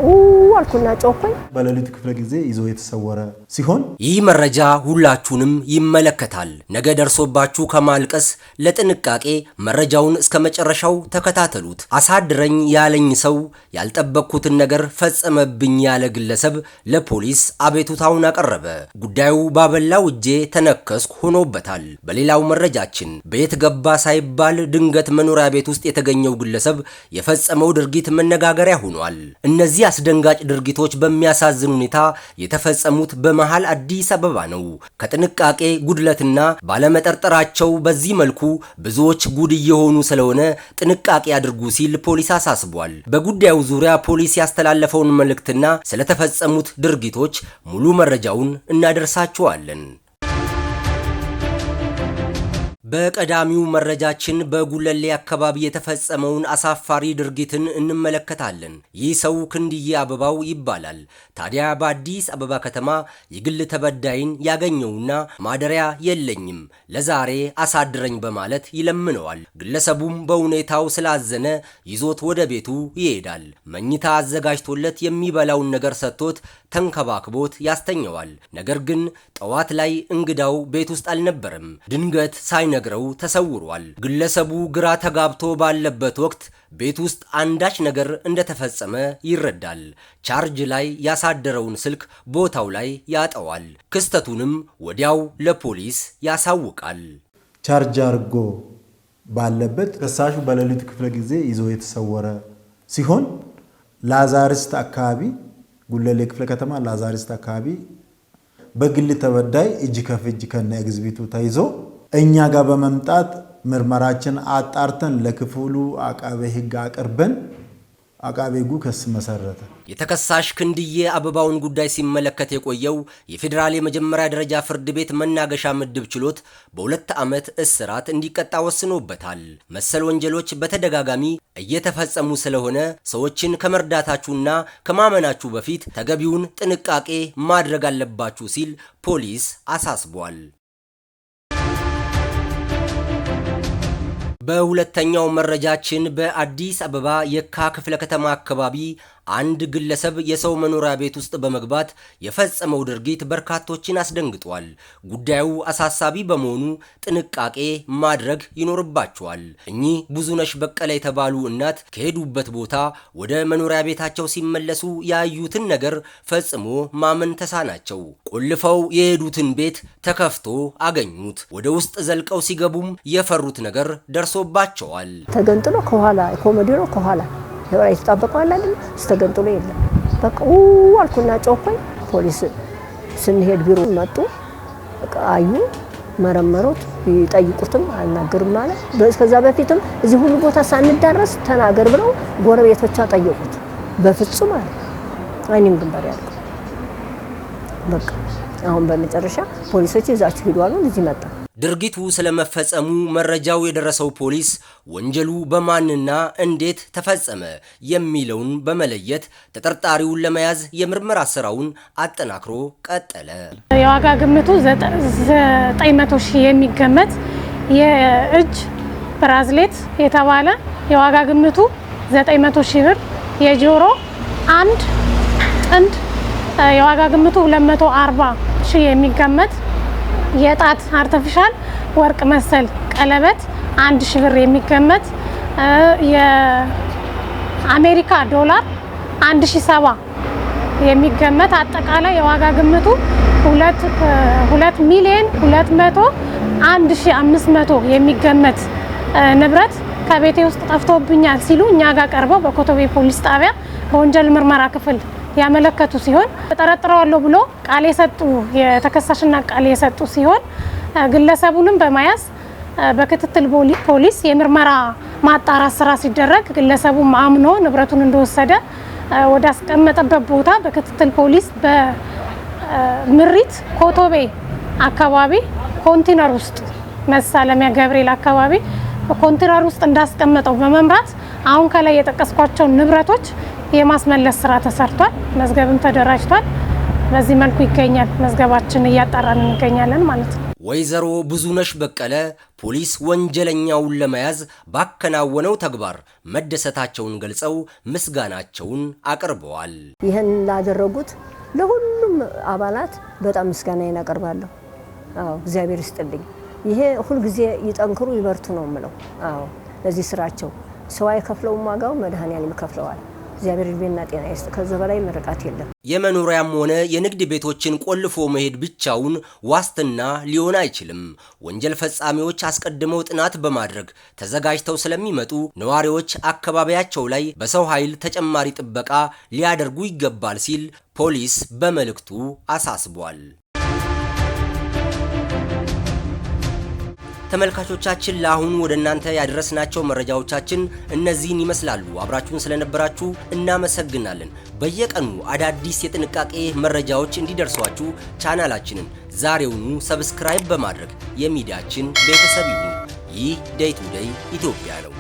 አልኩና ጮኩኝ በሌሊት ክፍለ ጊዜ ይዞ የተሰወረ ሲሆን ይህ መረጃ ሁላችሁንም ይመለከታል። ነገ ደርሶባችሁ ከማልቀስ ለጥንቃቄ መረጃውን እስከ መጨረሻው ተከታተሉት። አሳድረኝ ያለኝ ሰው ያልጠበቅኩትን ነገር ፈጸመብኝ ያለ ግለሰብ ለፖሊስ አቤቱታውን አቀረበ። ጉዳዩ ባበላው እጄ ተነከስኩ ሆኖበታል። በሌላው መረጃችን ቤት ገባ ሳይባል ድንገት መኖሪያ ቤት ውስጥ የተገኘው ግለሰብ የፈጸመው ድርጊት መነጋገሪያ ሆኗል። እነዚህ አስደንጋጭ ድርጊቶች በሚያሳዝን ሁኔታ የተፈጸሙት በመሃል አዲስ አበባ ነው። ከጥንቃቄ ጉድለትና ባለመጠርጠራቸው በዚህ መልኩ ብዙዎች ጉድ እየሆኑ ስለሆነ ጥንቃቄ አድርጉ ሲል ፖሊስ አሳስቧል። በጉዳዩ ዙሪያ ፖሊስ ያስተላለፈውን መልእክትና ስለተፈጸሙት ድርጊቶች ሙሉ መረጃውን እናደርሳችኋለን። በቀዳሚው መረጃችን በጉለሌ አካባቢ የተፈጸመውን አሳፋሪ ድርጊትን እንመለከታለን። ይህ ሰው ክንድዬ አበባው ይባላል። ታዲያ በአዲስ አበባ ከተማ የግል ተበዳይን ያገኘውና ማደሪያ የለኝም ለዛሬ አሳድረኝ በማለት ይለምነዋል። ግለሰቡም በሁኔታው ስላዘነ ይዞት ወደ ቤቱ ይሄዳል። መኝታ አዘጋጅቶለት የሚበላውን ነገር ሰጥቶት ተንከባክቦት ያስተኛዋል። ነገር ግን ጠዋት ላይ እንግዳው ቤት ውስጥ አልነበረም። ድንገት ሳይነግረው ተሰውሯል። ግለሰቡ ግራ ተጋብቶ ባለበት ወቅት ቤት ውስጥ አንዳች ነገር እንደተፈጸመ ይረዳል። ቻርጅ ላይ ያሳደረውን ስልክ ቦታው ላይ ያጠዋል። ክስተቱንም ወዲያው ለፖሊስ ያሳውቃል። ቻርጅ አርጎ ባለበት ተከሳሹ በሌሊት ክፍለ ጊዜ ይዞ የተሰወረ ሲሆን ላዛሪስት አካባቢ ጉለሌ ክፍለ ከተማ ላዛሪስት አካባቢ በግል ተበዳይ እጅ ከፍጅ ከነ ኤግዚቢቱ ተይዞ እኛ ጋር በመምጣት ምርመራችን አጣርተን ለክፍሉ አቃቤ ሕግ አቅርበን አቃቤ ሕጉ ክስ መሰረተ። የተከሳሽ ክንድዬ አበባውን ጉዳይ ሲመለከት የቆየው የፌዴራል የመጀመሪያ ደረጃ ፍርድ ቤት መናገሻ ምድብ ችሎት በ2 ዓመት እስራት እንዲቀጣ ወስኖበታል። መሰል ወንጀሎች በተደጋጋሚ እየተፈጸሙ ስለሆነ ሰዎችን ከመርዳታችሁና ከማመናችሁ በፊት ተገቢውን ጥንቃቄ ማድረግ አለባችሁ ሲል ፖሊስ አሳስቧል። በሁለተኛው መረጃችን በአዲስ አበባ የካ ክፍለ ከተማ አካባቢ አንድ ግለሰብ የሰው መኖሪያ ቤት ውስጥ በመግባት የፈጸመው ድርጊት በርካቶችን አስደንግጧል። ጉዳዩ አሳሳቢ በመሆኑ ጥንቃቄ ማድረግ ይኖርባቸዋል። እኚህ ብዙነሽ በቀለ የተባሉ እናት ከሄዱበት ቦታ ወደ መኖሪያ ቤታቸው ሲመለሱ ያዩትን ነገር ፈጽሞ ማመን ተሳናቸው። ቆልፈው የሄዱትን ቤት ተከፍቶ አገኙት። ወደ ውስጥ ዘልቀው ሲገቡም የፈሩት ነገር ደርሶባቸዋል። ተገንጥሎ ከኋላ ኮሞዲኖ ከኋላ ለወራይ ተጣበቀዋል አይደል? ስተገንጥሎ የለም። በቃ አልኩና ጮኩኝ። ፖሊስ ስንሄድ ቢሮ መጡ። በቃ አዩ፣ መረመሩት። ይጠይቁትም አልናገርም ማለት በስከዛ በፊትም እዚህ ሁሉ ቦታ ሳንዳረስ ተናገር ብለው ጎረቤቶቿ ጠየቁት። በፍጹም አለ አይንም ግንባር ያልኩ። በቃ አሁን በመጨረሻ ፖሊሶች ይዛችሁ ሄዱ አሉ። እዚህ መጣ። ድርጊቱ ስለመፈጸሙ መረጃው የደረሰው ፖሊስ ወንጀሉ በማንና እንዴት ተፈጸመ የሚለውን በመለየት ተጠርጣሪውን ለመያዝ የምርመራ ስራውን አጠናክሮ ቀጠለ። የዋጋ ግምቱ 900 ሺህ የሚገመት የእጅ ብራዝሌት የተባለ የዋጋ ግምቱ 900 ሺህ ብር፣ የጆሮ አንድ ጥንድ የዋጋ ግምቱ 240 ሺህ የሚገመት የጣት አርቲፊሻል ወርቅ መሰል ቀለበት 1000 ብር የሚገመት የአሜሪካ ዶላር 1070 የሚገመት አጠቃላይ የዋጋ ግምቱ 2,201,500 የሚገመት ንብረት ከቤቴ ውስጥ ጠፍቶብኛል ሲሉ እኛ ጋር ቀርበው በኮተቤ ፖሊስ ጣቢያ በወንጀል ምርመራ ክፍል ያመለከቱ ሲሆን ተጠርጥረዋለሁ ብሎ ቃል የሰጡ የተከሳሽና ቃል የሰጡ ሲሆን ግለሰቡንም በመያዝ በክትትል ፖሊስ የምርመራ ማጣራት ስራ ሲደረግ ግለሰቡም አምኖ ንብረቱን እንደወሰደ ወደ አስቀመጠበት ቦታ በክትትል ፖሊስ በምሪት ኮቶቤ አካባቢ ኮንቲነር ውስጥ መሳለሚያ ገብርኤል አካባቢ ኮንቲነር ውስጥ እንዳስቀመጠው በመምራት አሁን ከላይ የጠቀስኳቸው ንብረቶች የማስመለስ ስራ ተሰርቷል። መዝገብም ተደራጅቷል። በዚህ መልኩ ይገኛል። መዝገባችን እያጣራን እንገኛለን ማለት ነው። ወይዘሮ ብዙነሽ በቀለ ፖሊስ ወንጀለኛውን ለመያዝ ባከናወነው ተግባር መደሰታቸውን ገልጸው ምስጋናቸውን አቅርበዋል። ይህን ላደረጉት ለሁሉም አባላት በጣም ምስጋናዬን አቀርባለሁ። አዎ እግዚአብሔር ይስጥልኝ። ይሄ ሁሉ ጊዜ ይጠንክሩ ይበርቱ ነው የምለው። አዎ ለዚህ ስራቸው ሰው አይከፍለውም፣ ዋጋው መድኃኒዓለም ይከፍለዋል። እግዚአብሔር እድሜና ጤና ይስጥ። ከዛ በላይ ምርቃት የለም። የመኖሪያም ሆነ የንግድ ቤቶችን ቆልፎ መሄድ ብቻውን ዋስትና ሊሆን አይችልም። ወንጀል ፈጻሚዎች አስቀድመው ጥናት በማድረግ ተዘጋጅተው ስለሚመጡ ነዋሪዎች አካባቢያቸው ላይ በሰው ኃይል ተጨማሪ ጥበቃ ሊያደርጉ ይገባል ሲል ፖሊስ በመልእክቱ አሳስቧል። ተመልካቾቻችን ለአሁኑ ወደ እናንተ ያደረስናቸው መረጃዎቻችን እነዚህን ይመስላሉ። አብራችሁን ስለነበራችሁ እናመሰግናለን። በየቀኑ አዳዲስ የጥንቃቄ መረጃዎች እንዲደርሷችሁ ቻናላችንን ዛሬውኑ ሰብስክራይብ በማድረግ የሚዲያችን ቤተሰብ ይሁኑ። ይህ ዴይ ቱ ዴይ ኢትዮጵያ ነው።